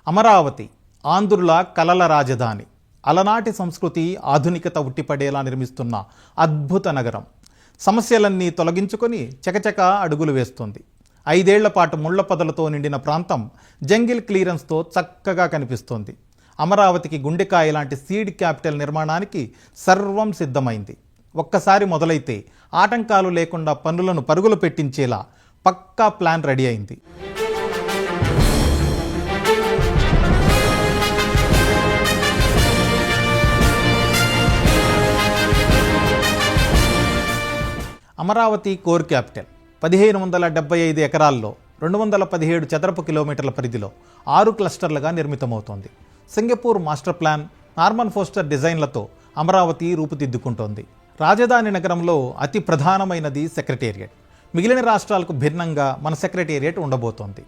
అమరావతి ఆంధ్రుల కలల రాజధాని, అలనాటి సంస్కృతి ఆధునికత ఉట్టిపడేలా నిర్మిస్తున్న అద్భుత నగరం. సమస్యలన్నీ తొలగించుకొని చకచక అడుగులు వేస్తుంది. 5 ఏళ్ల పాటు ముళ్ల పొదలతో నిండిన ప్రాంతం జంగిల్ క్లియరెన్స్తో చక్కగా కనిపిస్తోంది. అమరావతికి గుండెకాయ లాంటి సీడ్ క్యాపిటల్ నిర్మాణానికి సర్వం సిద్ధమైంది. ఒక్కసారి మొదలైతే ఆటంకాలు లేకుండా పనులను పరుగులు పెట్టించేలా పక్కా ప్లాన్ రెడీ అయింది. అమరావతి కోర్ క్యాపిటల్ 1575 ఎకరాల్లో 217 చదరపు కిలోమీటర్ల పరిధిలో 6 క్లస్టర్లుగా నిర్మితమవుతోంది. Singapore master plan, Norman Foster డిజైన్లతో అమరావతి రూపుదిద్దుకుంటోంది. రాజధాని నగరంలో అతి ప్రధానమైనది సెక్రటేరియట్. మిగిలిన రాష్ట్రాలకు భిన్నంగా మన సెక్రటేరియట్ ఉండబోతోంది.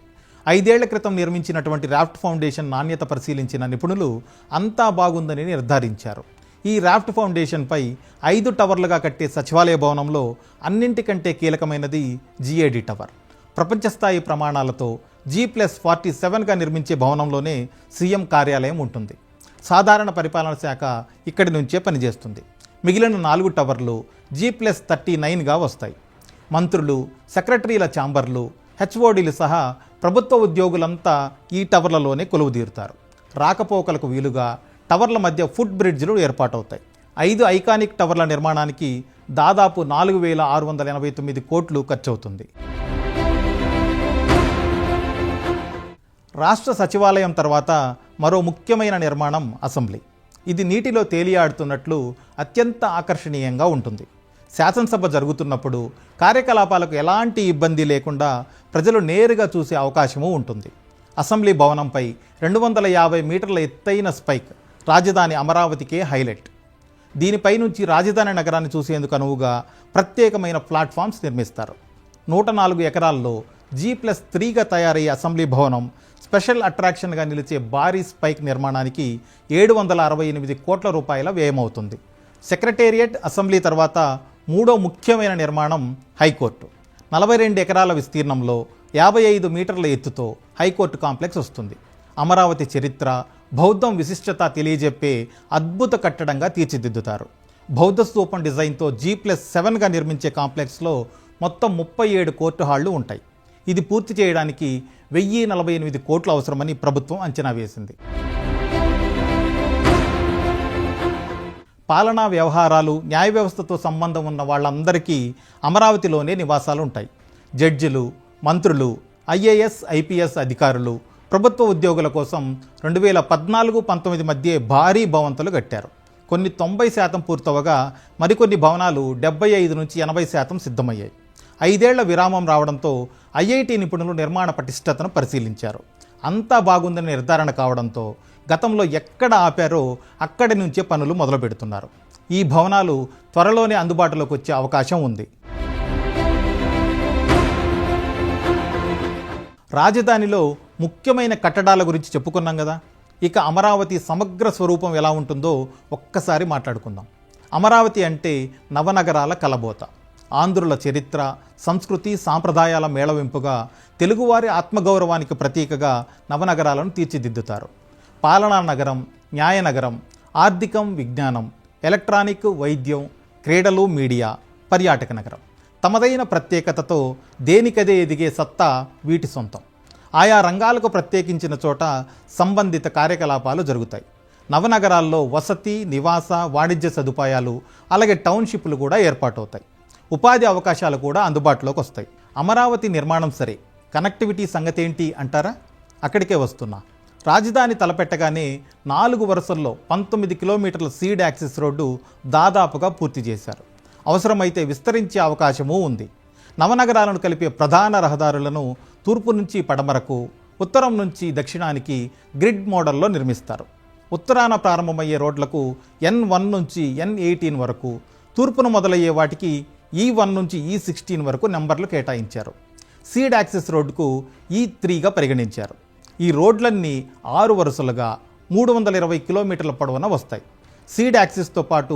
5 ఏళ్ల క్రితం నిర్మించినటువంటి రాఫ్ట్ ఫౌండేషన్ నాణ్యత పరిశీలించిన నిపుణులు అంతా బాగుందని నిర్ధారించారు. ఈ రాఫ్ట్ ఫౌండేషన్పై 5 టవర్లుగా కట్టే సచివాలయ భవనంలో అన్నింటికంటే కీలకమైనది GAD టవర్. ప్రపంచస్థాయి ప్రమాణాలతో G+47గా నిర్మించే భవనంలోనే సీఎం కార్యాలయం ఉంటుంది. సాధారణ పరిపాలన శాఖ ఇక్కడి నుంచే పనిచేస్తుంది. మిగిలిన 4 టవర్లు G+39గా వస్తాయి. మంత్రులు, సెక్రటరీల ఛాంబర్లు, HODలు సహా ప్రభుత్వ ఉద్యోగులంతా ఈ టవర్లలోనే కొలువుదీరుతారు. రాకపోకలకు వీలుగా టవర్ల మధ్య ఫుట్ బ్రిడ్జ్లు ఏర్పాటవుతాయి. 5 ఐకానిక్ టవర్ల నిర్మాణానికి దాదాపు 4,689 కోట్లు ఖర్చవుతుంది. రాష్ట్ర సచివాలయం తర్వాత మరో ముఖ్యమైన నిర్మాణం అసెంబ్లీ. ఇది నీటిలో తేలియాడుతున్నట్లు అత్యంత ఆకర్షణీయంగా ఉంటుంది. శాసనసభ జరుగుతున్నప్పుడు కార్యకలాపాలకు ఎలాంటి ఇబ్బంది లేకుండా ప్రజలు నేరుగా చూసే అవకాశము ఉంటుంది. అసెంబ్లీ భవనంపై 250 మీటర్ల ఎత్తైన స్పైక్ రాజధాని అమరావతికే హైలైట్. దీనిపై నుంచి రాజధాని నగరాన్ని చూసేందుకు అనువుగా ప్రత్యేకమైన ప్లాట్ఫామ్స్ నిర్మిస్తారు. 104 ఎకరాల్లో G+3గా తయారయ్యే అసెంబ్లీ భవనం స్పెషల్ అట్రాక్షన్గా నిలిచే భారీ స్పైక్ నిర్మాణానికి 768 కోట్ల రూపాయల వ్యయమవుతుంది. సెక్రటేరియట్, అసెంబ్లీ తర్వాత మూడో ముఖ్యమైన నిర్మాణం హైకోర్టు. 42 ఎకరాల విస్తీర్ణంలో 55 మీటర్ల ఎత్తుతో హైకోర్టు కాంప్లెక్స్ వస్తుంది. అమరావతి చరిత్ర, బౌద్ధం విశిష్టత తెలియజెప్పే అద్భుత కట్టడంగా తీర్చిదిద్దుతారు. బౌద్ధ స్తూపం డిజైన్తో G+7గా నిర్మించే కాంప్లెక్స్లో మొత్తం 37 కోర్టు హాళ్లు ఉంటాయి. ఇది పూర్తి చేయడానికి 1048 కోట్లు అవసరమని ప్రభుత్వం అంచనా వేసింది. పాలనా వ్యవహారాలు, న్యాయ వ్యవస్థతో సంబంధం ఉన్న వాళ్ళందరికీ అమరావతిలోనే నివాసాలు ఉంటాయి. జడ్జిలు, మంత్రులు, IAS, IPS అధికారులు, ప్రభుత్వ ఉద్యోగుల కోసం 2014-19 మధ్య భారీ భవంతులు కట్టారు. కొన్ని 90% పూర్తవగా మరికొన్ని భవనాలు 75-80% సిద్ధమయ్యాయి. 5 ఏళ్ల విరామం రావడంతో IIT నిపుణులు నిర్మాణ పటిష్టతను పరిశీలించారు. అంతా బాగుందని నిర్ధారణ కావడంతో గతంలో ఎక్కడ ఆపారో అక్కడి నుంచే పనులు మొదలు పెడుతున్నారు. ఈ భవనాలు త్వరలోనే అందుబాటులోకి వచ్చే అవకాశం ఉంది. రాజధానిలో ముఖ్యమైన కట్టడాల గురించి చెప్పుకున్నాం కదా. ఇక అమరావతి సమగ్ర స్వరూపం ఎలా ఉంటుందో ఒక్కసారి మాట్లాడుకుందాం. అమరావతి అంటే నవనగరాల కలబోత. ఆంధ్రుల చరిత్ర, సంస్కృతి, సాంప్రదాయాల మేళవింపుగా, తెలుగువారి ఆత్మగౌరవానికి ప్రతీకగా నవనగరాలను తీర్చిదిద్దుతారు. పాలనా నగరం, న్యాయ నగరం, ఆర్థికం, విజ్ఞానం, ఎలక్ట్రానిక్, వైద్యం, క్రీడలు, మీడియా, పర్యాటక నగరం. తమదైన ప్రత్యేకతతో దేనికదే ఎదిగే సత్తా వీటి సొంతం. ఆయా రంగాలకు ప్రత్యేకించిన చోట సంబంధిత కార్యకలాపాలు జరుగుతాయి. నవనగరాల్లో వసతి, నివాస, వాణిజ్య సదుపాయాలు, అలాగే టౌన్షిప్లు కూడా ఏర్పాటవుతాయి. ఉపాధి అవకాశాలు కూడా అందుబాటులోకి వస్తాయి. అమరావతి నిర్మాణం సరే, కనెక్టివిటీ సంగతి ఏంటి అంటారా? అక్కడికే వస్తున్నా. రాజధాని తలపెట్టగానే 4 వరుసల్లో 19 కిలోమీటర్ల సీడ్ యాక్సిస్ రోడ్డు దాదాపుగా పూర్తి చేశారు. అవసరమైతే విస్తరించే అవకాశమూ ఉంది. నవనగరాలను కలిపే ప్రధాన రహదారులను తూర్పు నుంచి పడమరకు, ఉత్తరం నుంచి దక్షిణానికి గ్రిడ్ మోడల్లో నిర్మిస్తారు. ఉత్తరాన ప్రారంభమయ్యే రోడ్లకు N1 నుంచి N18 వరకు, తూర్పును మొదలయ్యే వాటికి E1 నుంచి E16 వరకు నెంబర్లు కేటాయించారు. సీడ్ యాక్సిస్ రోడ్డుకు E3గా పరిగణించారు. ఈ రోడ్లన్నీ 6 వరుసలుగా 320 కిలోమీటర్ల పొడవున వస్తాయి. సీడ్ యాక్సిస్తో పాటు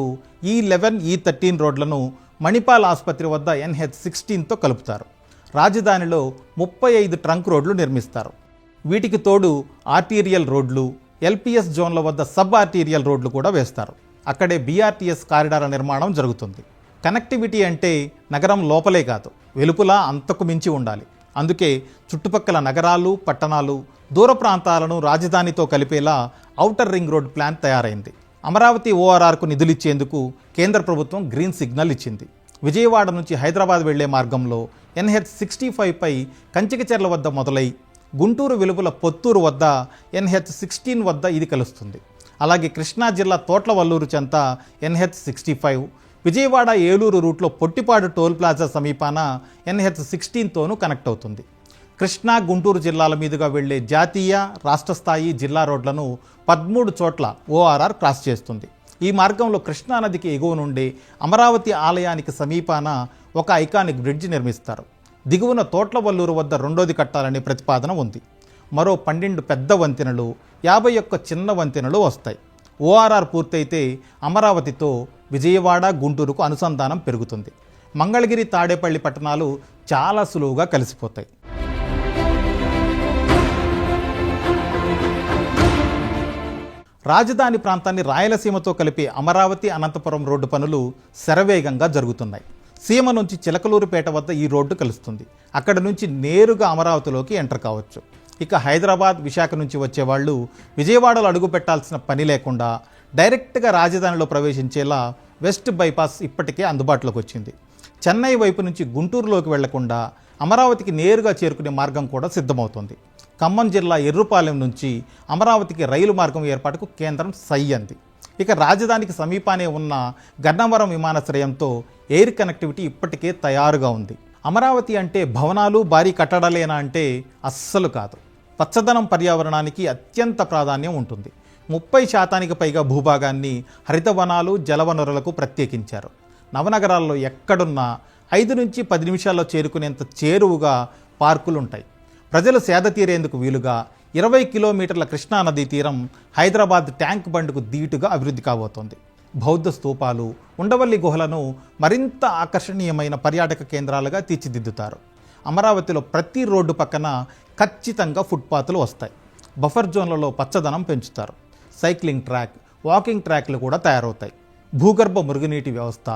E11, E13 రోడ్లను మణిపాల్ ఆసుపత్రి వద్ద NH16తో కలుపుతారు. రాజధానిలో 35 ట్రంక్ రోడ్లు నిర్మిస్తారు. వీటికి తోడు ఆర్టీరియల్ రోడ్లు, ఎల్పిఎస్ జోన్ల వద్ద సబ్ ఆర్టీరియల్ రోడ్లు కూడా వేస్తారు. అక్కడే బీఆర్టీఎస్ కారిడార్ నిర్మాణం జరుగుతుంది. కనెక్టివిటీ అంటే నగరం లోపలే కాదు, వెలుపల అంతకు మించి ఉండాలి. అందుకే చుట్టుపక్కల నగరాలు, పట్టణాలు, దూర ప్రాంతాలను రాజధానితో కలిపేలా ఔటర్ రింగ్ రోడ్ ప్లాన్ తయారైంది. అమరావతి ఓఆర్ఆర్కు నిధులిచ్చేందుకు కేంద్ర ప్రభుత్వం గ్రీన్ సిగ్నల్ ఇచ్చింది. విజయవాడ నుంచి హైదరాబాద్ వెళ్లే మార్గంలో NH65పై కంచికచెర్ల వద్ద మొదలై గుంటూరు వెలుపల పొత్తూరు వద్ద NH16 వద్ద ఇది కలుస్తుంది. అలాగే కృష్ణా జిల్లా తోట్లవల్లూరు చెంత NH65, విజయవాడ ఏలూరు రూట్లో పొట్టిపాడు టోల్ ప్లాజా సమీపాన NH16తోనూ కనెక్ట్ అవుతుంది. కృష్ణా, గుంటూరు జిల్లాల మీదుగా వెళ్లే జాతీయ, రాష్ట్ర స్థాయి, జిల్లా రోడ్లను 13 చోట్ల ఓఆర్ఆర్ క్రాస్ చేస్తుంది. ఈ మార్గంలో కృష్ణానదికి ఎగువ నుండి అమరావతి ఆలయానికి సమీపాన ఒక ఐకానిక్ బ్రిడ్జ్ నిర్మిస్తారు. దిగువన తోట్లవల్లూరు వద్ద రెండోది కట్టాలనే ప్రతిపాదన ఉంది. మరో 12 పెద్ద వంతెనలు, 51 చిన్న వంతెనలు వస్తాయి. ఓఆర్ఆర్ పూర్తయితే అమరావతితో విజయవాడ, గుంటూరుకు అనుసంధానం పెరుగుతుంది. మంగళగిరి, తాడేపల్లి పట్టణాలు చాలా సులువుగా కలిసిపోతాయి. రాజధాని ప్రాంతాన్ని రాయలసీమతో కలిపే అమరావతి, అనంతపురం రోడ్డు పనులు శరవేగంగా జరుగుతున్నాయి. సీమ నుంచి చిలకలూరుపేట వద్ద ఈ రోడ్డు కలుస్తుంది. అక్కడి నుంచి నేరుగా అమరావతిలోకి ఎంటర్ కావచ్చు. ఇక హైదరాబాద్, విశాఖ నుంచి వచ్చేవాళ్ళు విజయవాడలో అడుగు పెట్టాల్సిన పని లేకుండా డైరెక్ట్గా రాజధానిలో ప్రవేశించేలా వెస్ట్ బైపాస్ ఇప్పటికే అందుబాటులోకి వచ్చింది. చెన్నై వైపు నుంచి గుంటూరులోకి వెళ్లకుండా అమరావతికి నేరుగా చేరుకునే మార్గం కూడా సిద్ధమవుతోంది. ఖమ్మం జిల్లా ఎర్రుపాలెం నుంచి అమరావతికి రైలు మార్గం ఏర్పాటుకు కేంద్రం సై అంది. ఇక రాజధానికి సమీపానే ఉన్న గన్నవరం విమానాశ్రయంతో ఎయిర్ కనెక్టివిటీ ఇప్పటికే తయారుగా ఉంది. అమరావతి అంటే భవనాలు, భారీ కట్టడాలేనా అంటే అస్సలు కాదు. పచ్చదనం, పర్యావరణానికి అత్యంత ప్రాధాన్యం ఉంటుంది. 30% పైగా భూభాగాన్ని హరితవనాలు, జలవనరులకు ప్రత్యేకించారు. నవనగరాల్లో ఎక్కడున్నా 5 నుంచి 10 నిమిషాల్లో చేరుకునేంత చేరువుగా పార్కులుంటాయి. ప్రజలు సేద తీరేందుకు వీలుగా 20 కిలోమీటర్ల కృష్ణానదీ తీరం హైదరాబాద్ ట్యాంక్ బండ్కు ధీటుగా అభివృద్ధి కాబోతోంది. బౌద్ధ స్తూపాలు, ఉండవల్లి గుహలను మరింత ఆకర్షణీయమైన పర్యాటక కేంద్రాలుగా తీర్చిదిద్దుతారు. అమరావతిలో ప్రతి రోడ్డు పక్కన ఖచ్చితంగా ఫుట్పాత్లు వస్తాయి. బఫర్ జోన్లలో పచ్చదనం పెంచుతారు. సైక్లింగ్ ట్రాక్, వాకింగ్ ట్రాక్లు కూడా తయారవుతాయి. భూగర్భ మురుగునీటి వ్యవస్థ,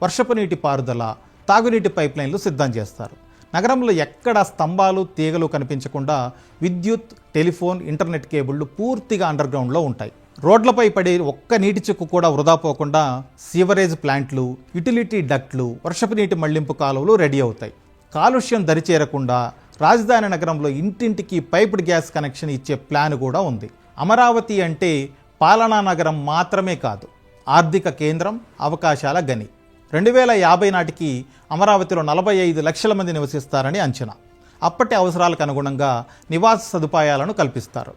వర్షపు నీటి పారుదల, తాగునీటి పైప్లైన్లు సిద్ధం చేస్తారు. నగరంలో ఎక్కడ స్తంభాలు, తీగలు కనిపించకుండా విద్యుత్, టెలిఫోన్, ఇంటర్నెట్ కేబుళ్లు పూర్తిగా అండర్గ్రౌండ్లో ఉంటాయి. రోడ్లపై పడే ఒక్క నీటి చుక్కు కూడా వృధా పోకుండా సీవరేజ్ ప్లాంట్లు, యుటిలిటీ డక్ట్లు, వర్షపు నీటి మళ్లింపు కాలువలు రెడీ అవుతాయి. కాలుష్యం దరిచేరకుండా రాజధాని నగరంలో ఇంటింటికి పైప్డ్ గ్యాస్ కనెక్షన్ ఇచ్చే ప్లాన్ కూడా ఉంది. అమరావతి అంటే పాలనా నగరం మాత్రమే కాదు, ఆర్థిక కేంద్రం, అవకాశాల గని. 2050 నాటికి అమరావతిలో 45 లక్షల మంది నివసిస్తారని అంచనా. అప్పటి అవసరాలకు అనుగుణంగా నివాస సదుపాయాలను కల్పిస్తారు.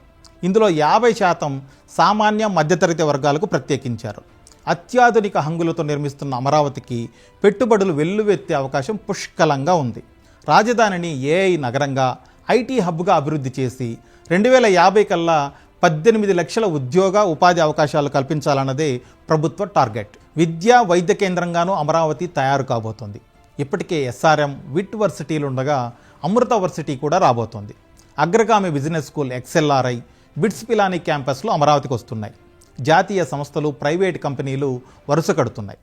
ఇందులో 50% సామాన్య, మధ్యతరగతి వర్గాలకు ప్రత్యేకించారు. అత్యాధునిక హంగులతో నిర్మిస్తున్న అమరావతికి పెట్టుబడులు వెల్లువెత్తే అవకాశం పుష్కలంగా ఉంది. రాజధానిని ఏఐ నగరంగా, ఐటీ హబ్గా అభివృద్ధి చేసి 2050 కల్లా 18 లక్షల ఉద్యోగ, ఉపాధి అవకాశాలు కల్పించాలన్నదే ప్రభుత్వ టార్గెట్. విద్యా, వైద్య కేంద్రంగానూ అమరావతి తయారు కాబోతోంది. ఇప్పటికే SRM, విట్ వర్సిటీలు ఉండగా అమృత వర్సిటీ కూడా రాబోతోంది. అగ్రగామి business school XLRI, BITS Pilani క్యాంపస్లు అమరావతికి వస్తున్నాయి. జాతీయ సంస్థలు, ప్రైవేట్ కంపెనీలు వరుస కడుతున్నాయి.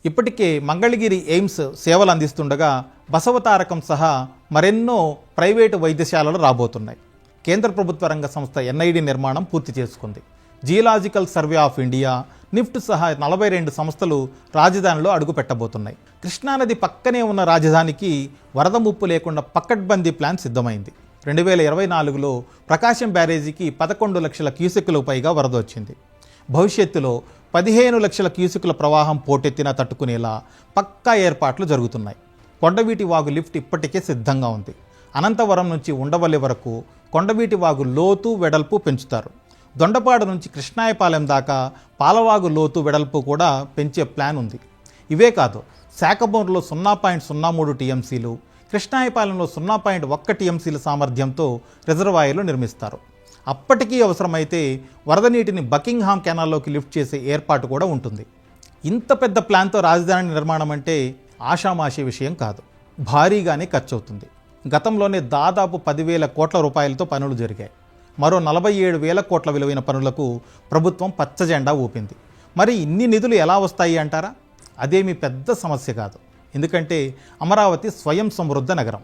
ఇప్పటికే మంగళగిరి ఎయిమ్స్ సేవలు అందిస్తుండగా బసవతారకం సహా మరెన్నో ప్రైవేటు వైద్యశాలలు రాబోతున్నాయి. కేంద్ర ప్రభుత్వ రంగ సంస్థ NID నిర్మాణం పూర్తి చేసుకుంది. Geological survey of India, NIFT సహా 42 సంస్థలు రాజధానిలో అడుగు పెట్టబోతున్నాయి. కృష్ణానది పక్కనే ఉన్న రాజధానికి వరద ముప్పు లేకుండా పకడ్బందీ ప్లాన్ సిద్ధమైంది. 2024లో ప్రకాశం బ్యారేజీకి 11 లక్షల క్యూసెక్కులకు పైగా వరద వచ్చింది. భవిష్యత్తులో 15 లక్షల క్యూసెక్కుల ప్రవాహం పోటెత్తినా తట్టుకునేలా పక్కా ఏర్పాట్లు జరుగుతున్నాయి. కొండవీటి వాగు లిఫ్ట్ ఇప్పటికే సిద్ధంగా ఉంది. అనంతవరం నుంచి ఉండవల్లి వరకు కొండవీటి వాగు లోతు, వెడల్పు పెంచుతారు. దొండపాడు నుంచి కృష్ణాయపాలెం దాకా పాలవాగు లోతు, వెడల్పు కూడా పెంచే ప్లాన్ ఉంది. ఇవే కాదు, శాఖమూరులో 0.03 టీఎంసీలు, కృష్ణాయపాలెంలో 0.1 టీఎంసీల సామర్థ్యంతో రిజర్వాయర్లు నిర్మిస్తారు. అప్పటికీ అవసరమైతే వరద నీటిని బకింగ్హామ్ కెనాల్లోకి లిఫ్ట్ చేసే ఏర్పాటు కూడా ఉంటుంది. ఇంత పెద్ద ప్లాన్తో రాజధాని నిర్మాణం అంటే ఆషామాషీ విషయం కాదు. భారీగానే ఖర్చు అవుతుంది. గతంలోనే దాదాపు 10,000 కోట్ల రూపాయలతో పనులు జరిగాయి. మరో 47,000 కోట్ల విలువైన పనులకు ప్రభుత్వం పచ్చజెండా ఊపింది. మరి ఇన్ని నిధులు ఎలా వస్తాయి అంటారా? అదేమీ పెద్ద సమస్య కాదు. ఎందుకంటే అమరావతి స్వయం సమృద్ధ నగరం.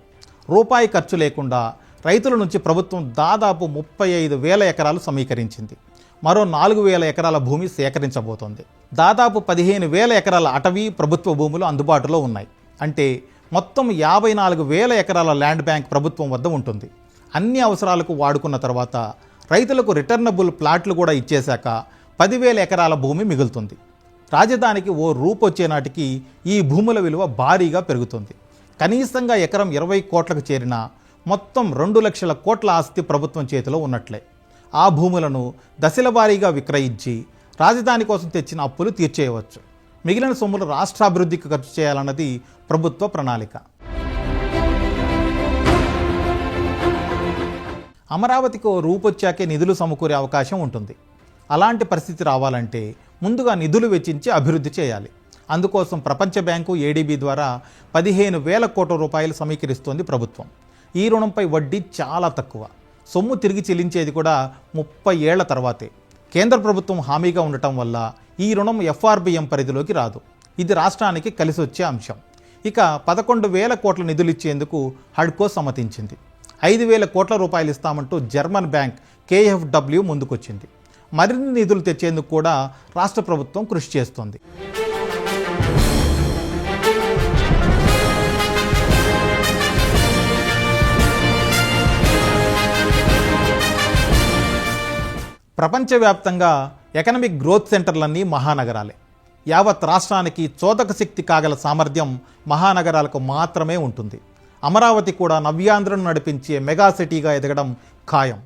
రూపాయి ఖర్చు లేకుండా రైతుల నుంచి ప్రభుత్వం దాదాపు 35,000 ఎకరాలు సమీకరించింది. మరో 4,000 ఎకరాల భూమి సేకరించబోతోంది. దాదాపు 15,000 ఎకరాల అటవీ ప్రభుత్వ భూములు అందుబాటులో ఉన్నాయి. అంటే మొత్తం 54,000 ఎకరాల ల్యాండ్ బ్యాంక్ ప్రభుత్వం వద్ద ఉంటుంది. అన్ని అవసరాలకు వాడుకున్న తర్వాత రైతులకు రిటర్నబుల్ ప్లాట్లు కూడా ఇచ్చేశాక 10,000 ఎకరాల భూమి మిగులుతుంది. రాజధానికి ఓ రూపు వచ్చే నాటికి ఈ భూముల విలువ భారీగా పెరుగుతుంది. కనీసంగా ఎకరం 20 కోట్లకు చేరినా మొత్తం 2 లక్షల కోట్ల ఆస్తి ప్రభుత్వం చేతిలో ఉన్నట్లే. ఆ భూములను దశల వారీగా విక్రయించి రాజధాని కోసం తెచ్చిన అప్పులు తీర్చేయవచ్చు. మిగిలిన సొమ్ములు రాష్ట్రాభివృద్ధికి ఖర్చు చేయాలన్నది ప్రభుత్వ ప్రణాళిక. అమరావతికి ఓ రూపొచ్చాకే నిధులు సమకూరే అవకాశం ఉంటుంది. అలాంటి పరిస్థితి రావాలంటే ముందుగా నిధులు వెచ్చించి అభివృద్ధి చేయాలి. అందుకోసం ప్రపంచ బ్యాంకు ఏడీబీ ద్వారా 15,000 కోట్ల రూపాయలు సమీకరిస్తోంది ప్రభుత్వం. ఈ రుణంపై వడ్డీ చాలా తక్కువ. సొమ్ము తిరిగి చెల్లించేది కూడా 30 ఏళ్ల తర్వాతే. కేంద్ర ప్రభుత్వం హామీగా ఉండటం వల్ల ఈ రుణం ఎఫ్ఆర్బిఎం పరిధిలోకి రాదు. ఇది రాష్ట్రానికి కలిసి వచ్చే అంశం. ఇక 11,000 కోట్ల నిధులు ఇచ్చేందుకు హడ్కో సమ్మతించింది. 5,000 కోట్ల రూపాయలు ఇస్తామంటూ జర్మన్ బ్యాంక్ కేఎఫ్డబ్ల్యూ ముందుకొచ్చింది. మరిన్ని నిధులు తెచ్చేందుకు కూడా రాష్ట్ర ప్రభుత్వం కృషి చేస్తోంది. ప్రపంచవ్యాప్తంగా ఎకనామిక్ గ్రోత్ సెంటర్లన్నీ మహానగరాలే. యావత్ రాష్ట్రానికి చోదక శక్తి కాగల సామర్థ్యం మహానగరాలకు మాత్రమే ఉంటుంది. అమరావతి కూడా నవ్యాంధ్రను నడిపించే మెగా సిటీగా ఎదగడం ఖాయం.